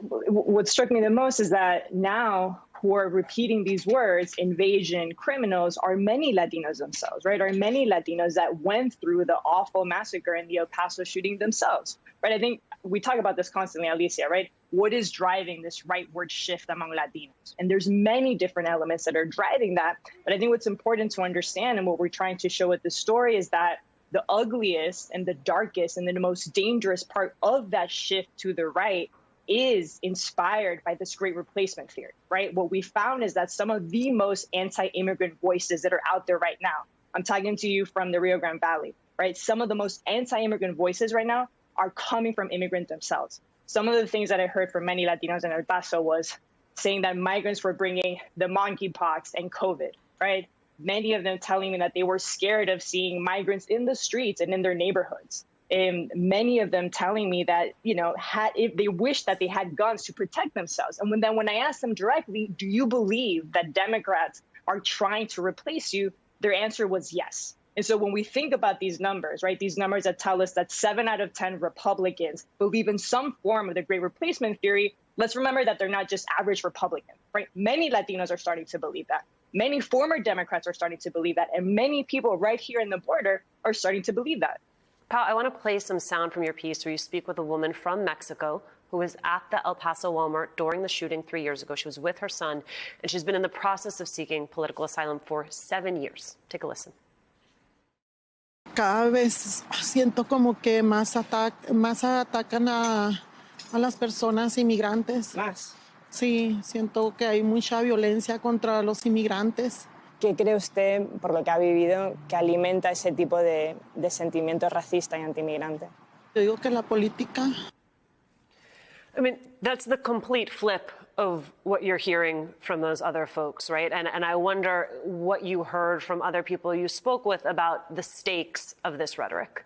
what struck me the most is that now who are repeating these words, invasion, criminals, are many Latinos themselves, right? Are many Latinos that went through the awful massacre in the El Paso shooting themselves, right? I think we talk about this constantly, Alicia, right? What is driving this rightward shift among Latinos? And there's many different elements that are driving that. But I think what's important to understand and what we're trying to show with this story is that the ugliest and the darkest and the most dangerous part of that shift to the right is inspired by this great replacement theory, right? What we found is that some of the most anti-immigrant voices that are out there right now, I'm talking to you from the Rio Grande Valley, right? Some of the most anti-immigrant voices right now are coming from immigrants themselves. Some of the things that I heard from many Latinos in El Paso was saying that migrants were bringing the monkeypox and COVID, right? Many of them telling me that they were scared of seeing migrants in the streets and in their neighborhoods. And many of them telling me that, if they wish that they had guns to protect themselves. And when I asked them directly, do you believe that Democrats are trying to replace you? Their answer was yes. And so when we think about these numbers, right, these numbers that tell us that 7 out of 10 Republicans believe in some form of the great replacement theory, let's remember that they're not just average Republicans, right? Many Latinos are starting to believe that. Many former Democrats are starting to believe that. And many people right here in the border are starting to believe that. Pau, I want to play some sound from your piece where you speak with a woman from Mexico who was at the El Paso Walmart during the shooting 3 years ago. She was with her son, and she's been in the process of seeking political asylum for 7 years. Take a listen. Cada vez siento como que más atacan a las personas inmigrantes. Más. Sí, siento que hay mucha violencia contra los inmigrantes. ¿Qué cree usted, por lo que ha vivido, que alimenta ese tipo de sentimiento racista y antimigrante? Yo digo que la política. I mean, that's the complete flip of what you're hearing from those other folks, right? And I wonder what you heard from other people you spoke with about the stakes of this rhetoric.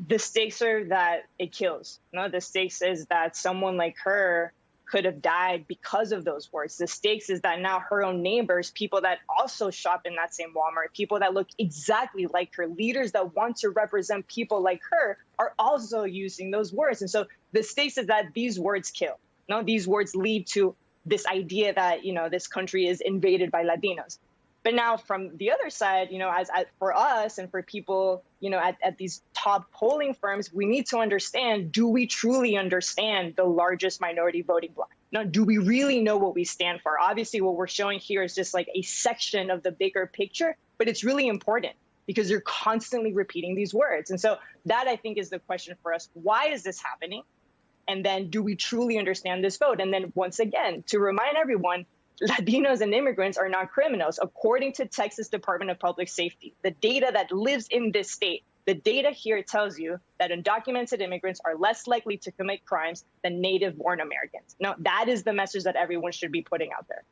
The stakes are that it kills. No, the stakes is that someone like her could have died because of those words. The stakes is that now her own neighbors, people that also shop in that same Walmart, people that look exactly like her, leaders that want to represent people like her, are also using those words. And so the stakes is that these words kill. No, these words lead to this idea that, this country is invaded by Latinos. But now from the other side, as for us and for people, at these top polling firms, we need to understand, do we truly understand the largest minority voting bloc? Now, do we really know what we stand for? Obviously, what we're showing here is just like a section of the bigger picture, but it's really important because you're constantly repeating these words. And so that, I think, is the question for us. Why is this happening? And then do we truly understand this vote? And then once again, to remind everyone, Latinos and immigrants are not criminals. According to Texas Department of Public Safety, the data that lives in this state, the data here tells you that undocumented immigrants are less likely to commit crimes than native-born Americans. Now, that is the message that everyone should be putting out there.